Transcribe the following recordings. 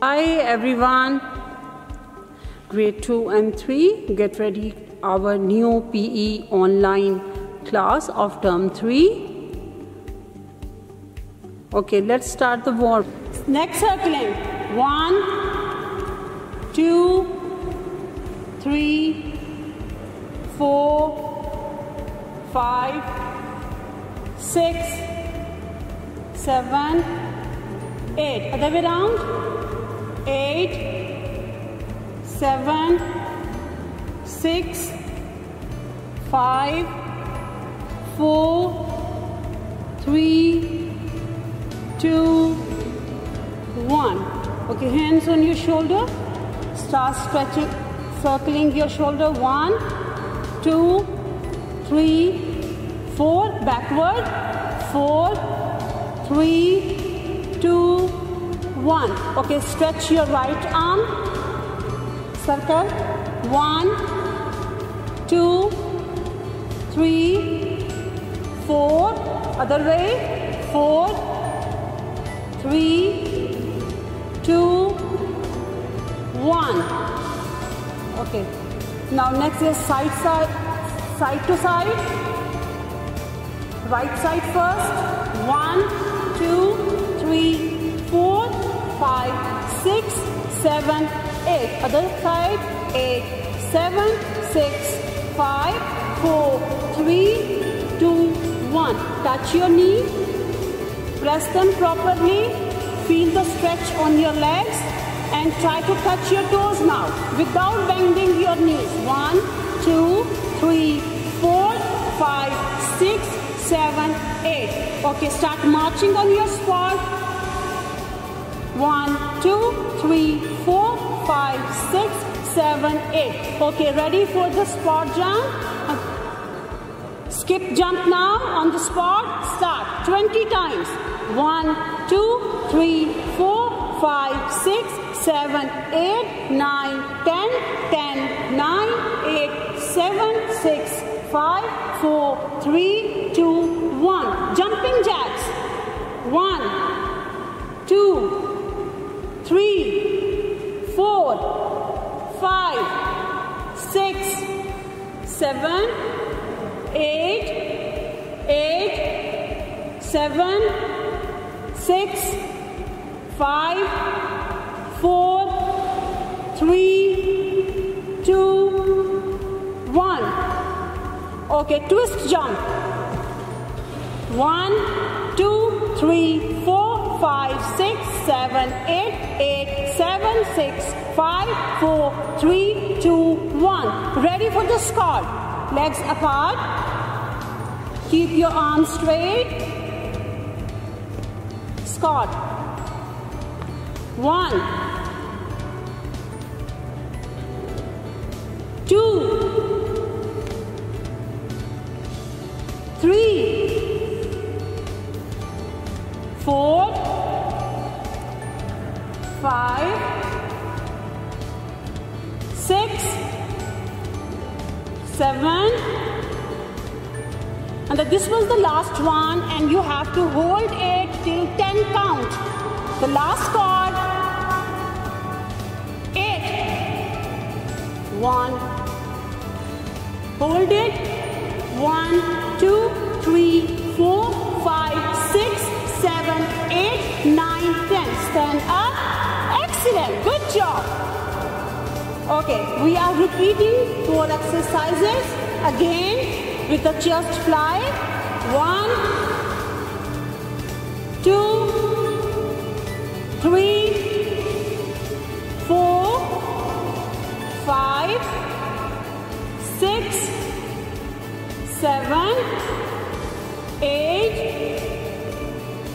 Hi everyone, grade 2 and 3, get ready our new PE online class of term 3. Okay, let's start the warm. Next circling, 1, 2, 3, 4, 5, 6, 7, 8. Other way round. 8, 7, 6, 5, 4, 3, 2, 1. Okay, hands on your shoulder. Start stretching, circling your shoulder. 1, 2, 3, 4. Backward. 4, 3, 2, 1. Okay, stretch your right arm. Circle. 1, 2, 3, 4. Other way. 4, 3, 2, 1. Okay. Now next is side to side. Right side first. 1, 2, 3, 4, 5, 6, 7, 8. Other side. 8, 7, 6, 5, 4, 3, 2, 1. Touch your knee. Press them properly. Feel the stretch on your legs. And try to touch your toes now without bending your knees. 1, 2, 3, 4, 5, 6, 7, 8. Okay, start marching on your spot. 1, 2, 3, 4, 5, 6, 7, 8. Okay, ready for the spot jump? Skip jump now on the spot. Start 20 times. 1, 2, 3, 4, 5, 6, 7, 8, 9, 10, 10, 9, 8, 7, 6, 5, 4, 3, 2, 1. Jumping jacks. 1, 2, 3, 4, 5, 6, 7, 8, 8, 7, 6, 5, 4, 3, 2, 1. Okay, twist jump. 1, 2, 3, 4, 5, 6, 7, 8, 8, 7, 6, 5, 4, 3, 2, 1. Ready for the squat. Legs apart. Keep your arms straight. Squat. 1, 2, 3, 4, 5, 6, 7, and this was the last one, and you have to hold it till 10 count. The last chord. 8, 1, hold it. 1, 2, 3, 4, 5, 6, 7, 8, 9, 10. Stand up. Excellent. Good job. Okay, we are repeating 4 exercises again with the chest fly. 1, 2, 3, 4, 5, 6, 7, 8,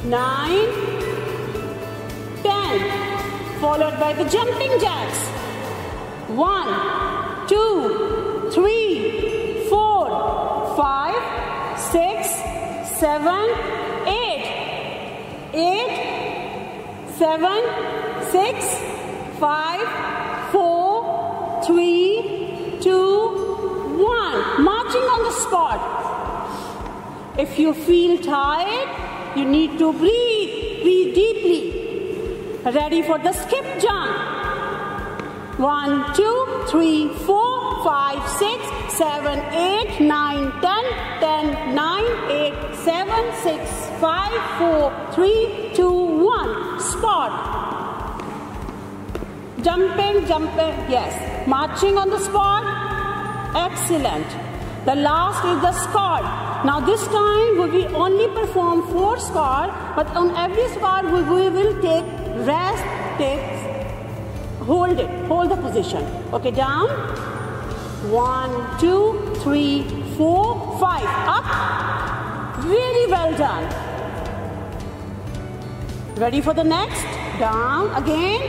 9, 10. Followed by the jumping jacks. 1, 2, 3, 4, 5, 6, 7, 8. 8, 7, 6, 5, 4, 3, 2, 1. Marching on the spot. If you feel tired, you need to breathe. Breathe deeply. Ready for the skip jump. 1, 2, 3, 4, 5, 6, 7, 8, 9, 10, 10, 9, 8, 7, 6, 5, 4, 3, 2, 1. Spot. Jumping, jumping, yes. Marching on the spot. Excellent. The last is the squat. Now this time we will only perform 4 squats, but on every squat we will take rest, hold the position. Okay, down. 1, 2, 3, 4, 5. Up. Really well done. Ready for the next? Down again.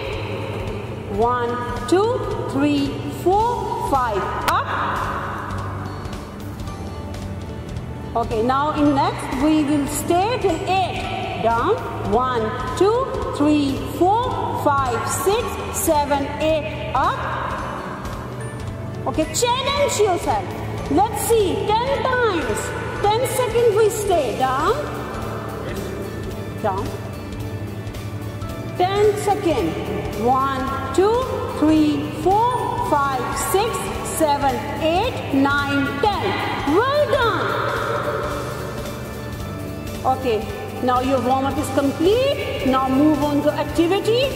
1, 2, 3, 4, 5. Up. Okay, now in next we will stay till 8. Down. 1, 2, 3, 4, 5, 6, 7, 8. Up. Okay, challenge yourself. Let's see. 10 times. 10 seconds we stay. Down. Down. 10 seconds. 1, 2, 3, 4, 5, 6, 7, 8, 9, 10. Well done. Okay, now your warm-up is complete. Now move on to activity.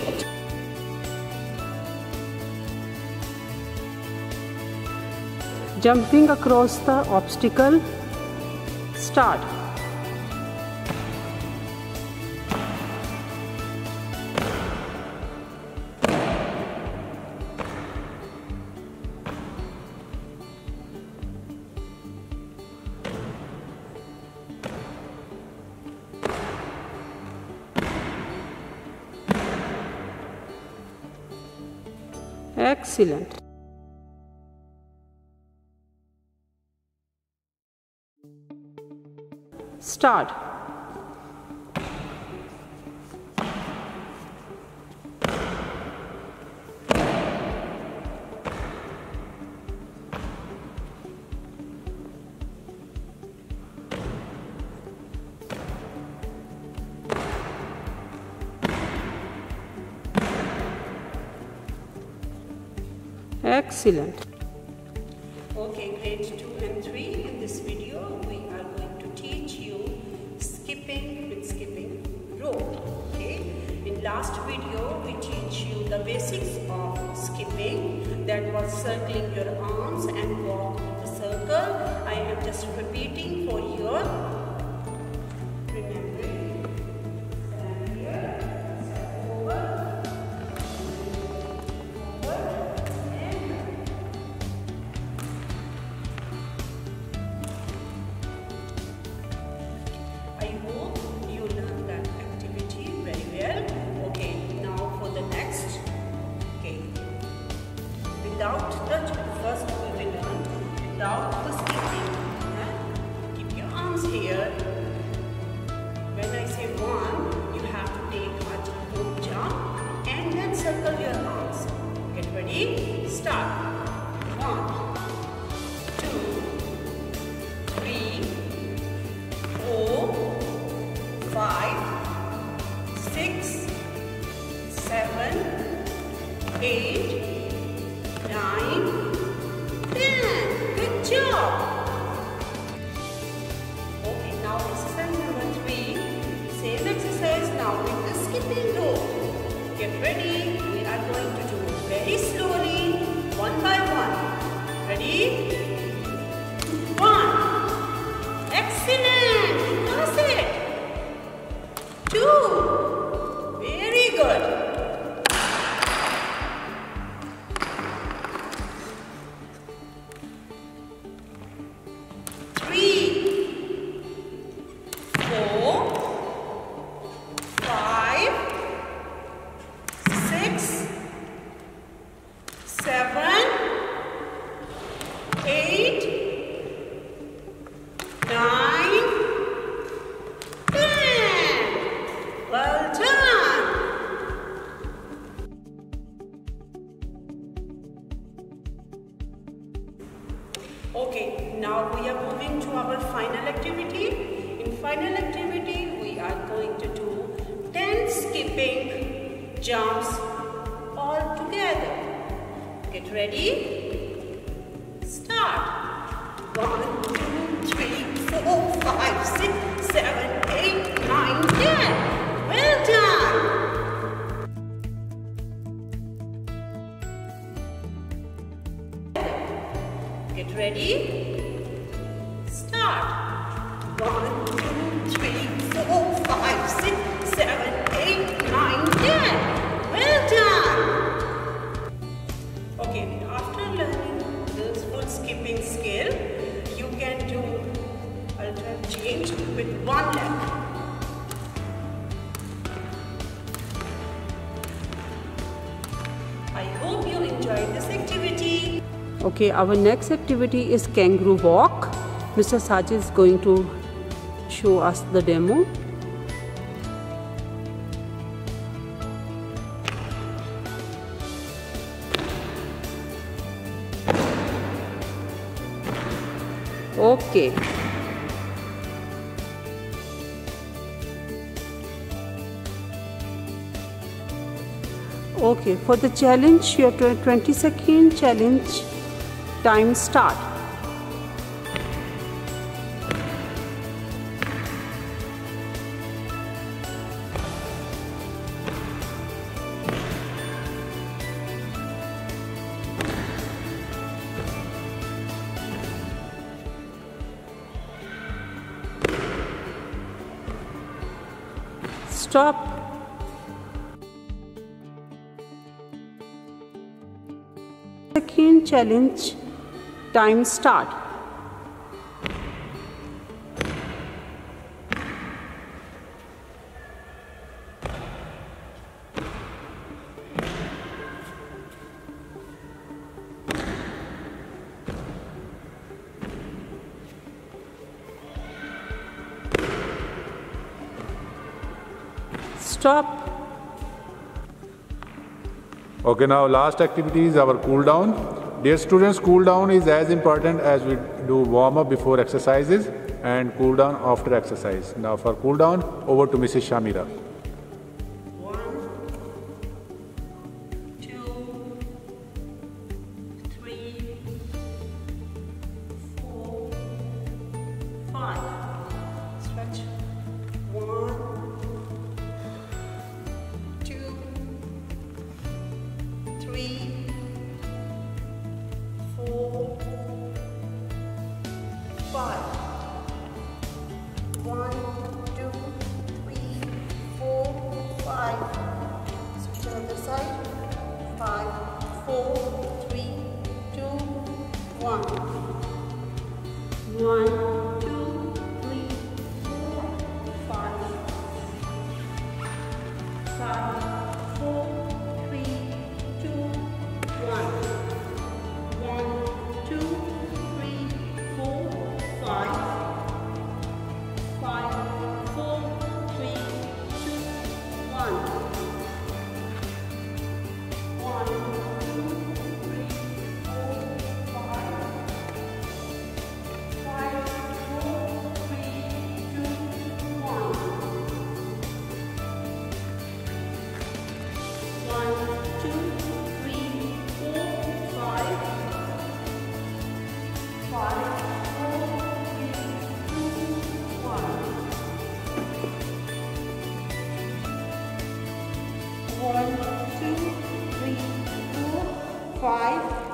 Jumping across the obstacle. Start. Excellent. Start. Excellent. Okay, grade 2 and 3. In this video, we are going to teach you skipping with skipping rope. Okay. In last video, we teach you the basics of skipping. That was circling your arms and walk in the circle. I am just repeating for your remembering. Stand here, step over. First we will learn without the skipping. Keep your arms here. When I say 1, you have to take a rope jump and then circle your arms. Get ready? Start. 1, 2, 3, 4, 5, 6, 7, 8, 9, 10. Good job. Okay, now exercise number 3. Same exercise now with the skipping rope. Get ready. We are going to do it very slowly, one by one. Ready? 1. Excellent. You pass it. 2. Very good. 10 jumps all together. Get ready? Start. 1, 2, 3, 4, 5, 6, 7, 8, 9, 10. Well done. Get ready? Start. 1, 2, 3, 4, 5, 6, 7, 8, 9, 10. Well done. Okay, after learning this foot skipping skill, you can do alternate change with one leg. I hope you enjoyed this activity. Okay, our next activity is kangaroo walk. Mr. Sajid is going to show us the demo. Okay. Okay, for the challenge, your 20-second challenge time start. Stop. Second challenge time start. Stop. Okay, now last activity is our cool down. Dear students, cool down is as important as we do warm up before exercises and cool down after exercise. Now for cool down, over to Mrs. Shamira. 1, 2, 3, 4, 5. Stretch. 1, 2, 3, 4, 5. 1, 2, 3, 4, 5. Switch on the side. 5, 4, 3, 2, 1. 1, 2, 3, 4, 5. 5, 4, 3, 2, 1. 1, 2, 3, 4, 5. 5, 4, 3, 2, 1. 1, 2, 3, 4, 5. 5, 4, 3, 2, 1. 1, 2, 3, 4, 5. 5, 4, 3, 2, 1. 1, 2, 3, 4, 5.